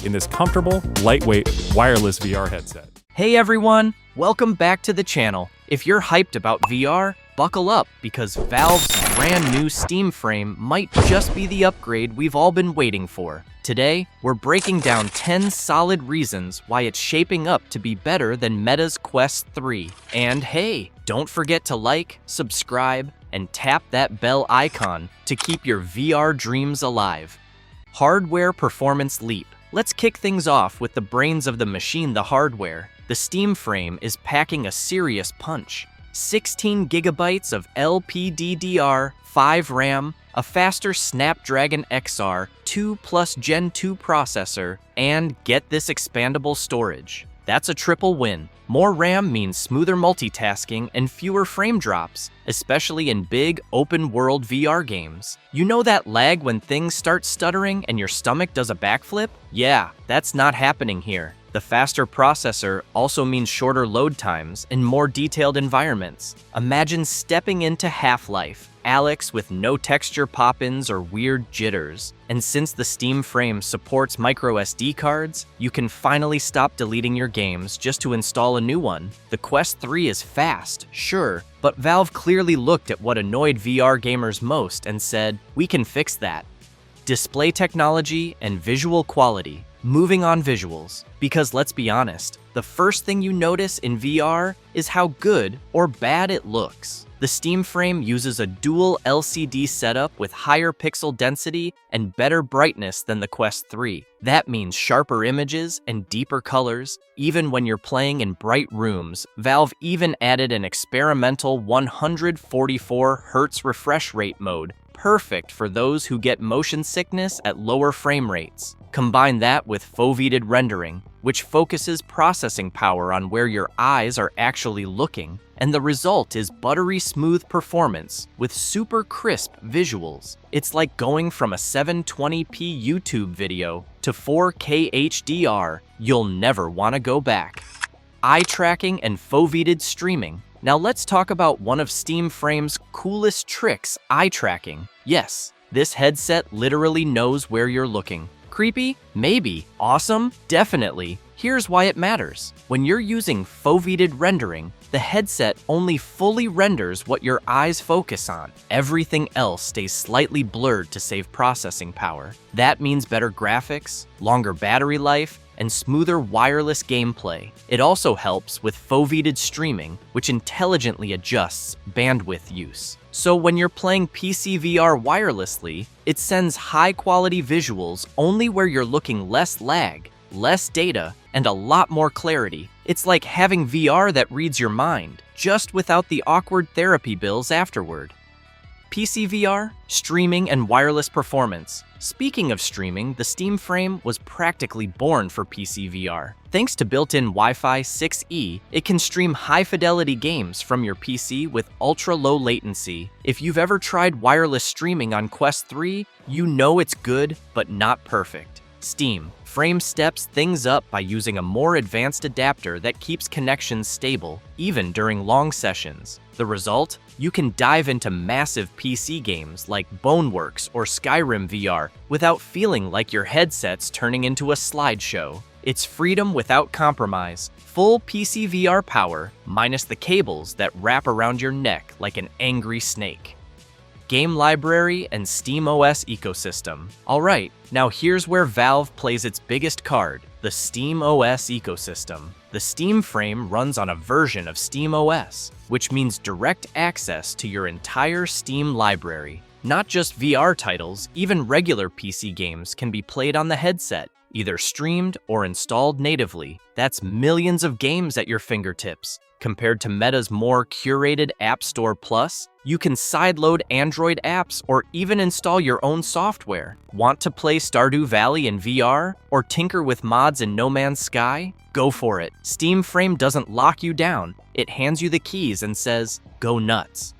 in this comfortable, lightweight, wireless VR headset. Hey everyone, welcome back to the channel. If you're hyped about VR, buckle up because Valve's brand new Steam Frame might just be the upgrade we've all been waiting for. Today, we're breaking down 10 solid reasons why it's shaping up to be better than Meta's Quest 3. And hey, don't forget to like, subscribe, and tap that bell icon to keep your VR dreams alive. Hardware performance leap. Let's kick things off with the brains of the machine, the hardware. The Steam Frame is packing a serious punch. 16 gigabytes of LPDDR5 RAM, a faster Snapdragon XR 2 Plus Gen 2 processor, and get this, expandable storage. That's a triple win. More RAM means smoother multitasking and fewer frame drops, especially in big, open-world VR games. You know that lag when things start stuttering and your stomach does a backflip? Yeah, that's not happening here. The faster processor also means shorter load times and more detailed environments. Imagine stepping into Half-Life, Alex, with no texture pop-ins or weird jitters. And since the Steam Frame supports micro SD cards, you can finally stop deleting your games just to install a new one. The Quest 3 is fast, sure, but Valve clearly looked at what annoyed VR gamers most and said, we can fix that. Display technology and visual quality. Moving on, visuals, because let's be honest, the first thing you notice in VR is how good or bad it looks. The Steam Frame uses a dual LCD setup with higher pixel density and better brightness than the Quest 3. That means sharper images and deeper colors, even when you're playing in bright rooms. Valve even added an experimental 144 Hz refresh rate mode, perfect for those who get motion sickness at lower frame rates. Combine that with foveated rendering, which focuses processing power on where your eyes are actually looking, and the result is buttery smooth performance with super crisp visuals. It's like going from a 720p YouTube video to 4K HDR. You'll never want to go back. Eye tracking and foveated streaming. Now let's talk about one of Steam Frame's coolest tricks, eye tracking. Yes, this headset literally knows where you're looking. Creepy? Maybe. Awesome? Definitely. Here's why it matters. When you're using foveated rendering, the headset only fully renders what your eyes focus on. Everything else stays slightly blurred to save processing power. That means better graphics, longer battery life, and smoother wireless gameplay. It also helps with foveated streaming, which intelligently adjusts bandwidth use. So when you're playing PC VR wirelessly, it sends high-quality visuals only where you're looking, less lag, less data, and a lot more clarity. It's like having VR that reads your mind, just without the awkward therapy bills afterward. PC VR, streaming, and wireless performance. Speaking of streaming, the Steam Frame was practically born for PC VR. Thanks to built-in Wi-Fi 6E, it can stream high-fidelity games from your PC with ultra-low latency. If you've ever tried wireless streaming on Quest 3, you know it's good, but not perfect. Steam Frame steps things up by using a more advanced adapter that keeps connections stable, even during long sessions. The result? You can dive into massive PC games like Boneworks or Skyrim VR without feeling like your headset's turning into a slideshow. It's freedom without compromise. Full PC VR power, minus the cables that wrap around your neck like an angry snake. Game library and SteamOS ecosystem. Alright, now here's where Valve plays its biggest card, the SteamOS ecosystem. The Steam Frame runs on a version of SteamOS, which means direct access to your entire Steam library. Not just VR titles, even regular PC games can be played on the headset, either streamed or installed natively. That's millions of games at your fingertips. Compared to Meta's more curated App Store Plus, you can sideload Android apps or even install your own software. Want to play Stardew Valley in VR or tinker with mods in No Man's Sky? Go for it. Steam Frame doesn't lock you down. It hands you the keys and says, go nuts.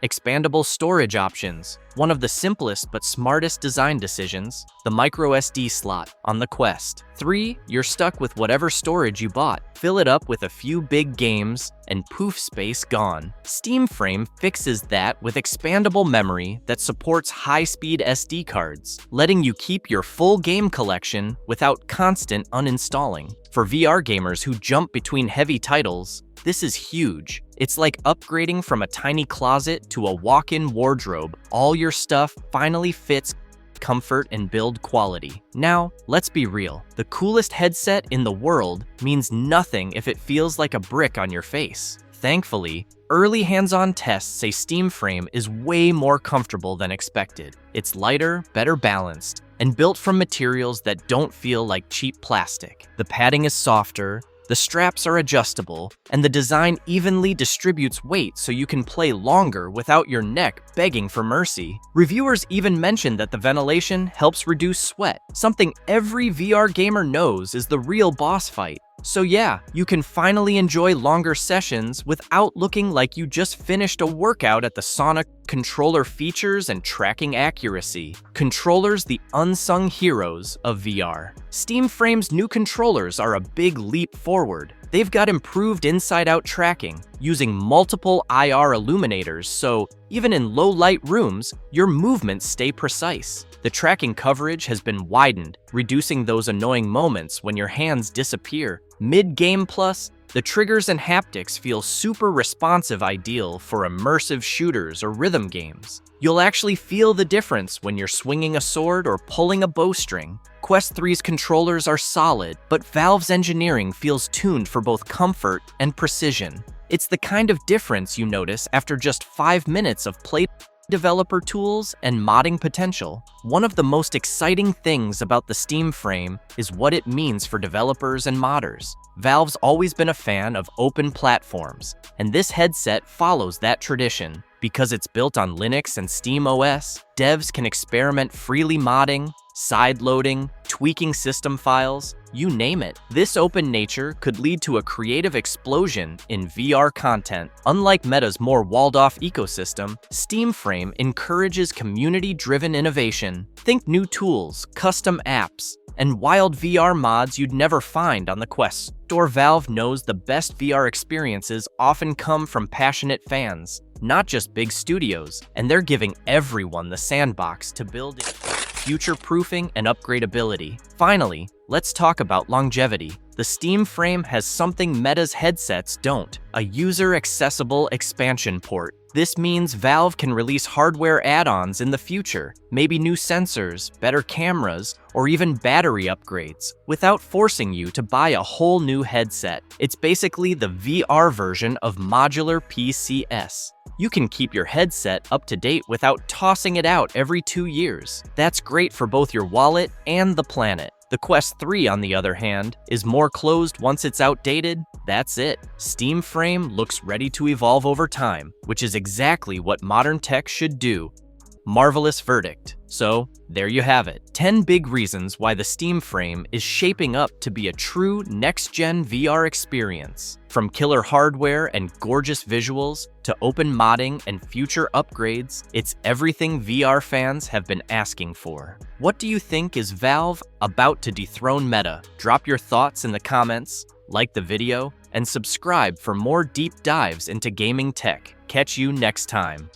Expandable storage options. One of the simplest but smartest design decisions, the micro SD slot on the Quest 3, you're stuck with whatever storage you bought. Fill it up with a few big games, and poof, space gone. Steam Frame fixes that with expandable memory that supports high-speed SD cards, letting you keep your full game collection without constant uninstalling. For VR gamers who jump between heavy titles, this is huge. It's like upgrading from a tiny closet to a walk-in wardrobe. All your stuff finally fits, comfort and build quality. Now, let's be real. The coolest headset in the world means nothing if it feels like a brick on your face. Thankfully, early hands-on tests say Steam Frame is way more comfortable than expected. It's lighter, better balanced, and built from materials that don't feel like cheap plastic. The padding is softer, the straps are adjustable, and the design evenly distributes weight so you can play longer without your neck begging for mercy. Reviewers even mention that the ventilation helps reduce sweat, something every VR gamer knows is the real boss fight. So yeah, you can finally enjoy longer sessions without looking like you just finished a workout at the sauna. Controller features and tracking accuracy. Controllers, the unsung heroes of VR. Steam Frame's new controllers are a big leap forward. They've got improved inside-out tracking, using multiple IR illuminators, so even in low-light rooms, your movements stay precise. The tracking coverage has been widened, reducing those annoying moments when your hands disappear. Mid-game plus, the triggers and haptics feel super responsive, ideal for immersive shooters or rhythm games. You'll actually feel the difference when you're swinging a sword or pulling a bowstring. Quest 3's controllers are solid, but Valve's engineering feels tuned for both comfort and precision. It's the kind of difference you notice after just 5 minutes of play. Developer tools and modding potential. One of the most exciting things about the Steam Frame is what it means for developers and modders. Valve's always been a fan of open platforms, and this headset follows that tradition. Because it's built on Linux and Steam OS, devs can experiment freely modding, side-loading, tweaking system files, you name it. This open nature could lead to a creative explosion in VR content. Unlike Meta's more walled-off ecosystem, Steam Frame encourages community-driven innovation. Think new tools, custom apps, and wild VR mods you'd never find on the Quest Store. Valve knows the best VR experiences often come from passionate fans, not just big studios, and they're giving everyone the sandbox to build it. Future-proofing and upgradability. Finally, let's talk about longevity. The Steam Frame has something Meta's headsets don't: a user-accessible expansion port. This means Valve can release hardware add-ons in the future, maybe new sensors, better cameras, or even battery upgrades, without forcing you to buy a whole new headset. It's basically the VR version of modular PCS. You can keep your headset up to date without tossing it out every 2 years. That's great for both your wallet and the planet. The Quest 3, on the other hand, is more closed once it's outdated. That's it. Steam Frame looks ready to evolve over time, which is exactly what modern tech should do. Marvelous verdict. So, there you have it. 10 big reasons why the Steam Frame is shaping up to be a true next-gen VR experience. From killer hardware and gorgeous visuals to open modding and future upgrades, it's everything VR fans have been asking for. What do you think? Is Valve about to dethrone Meta? Drop your thoughts in the comments, like the video, and subscribe for more deep dives into gaming tech. Catch you next time.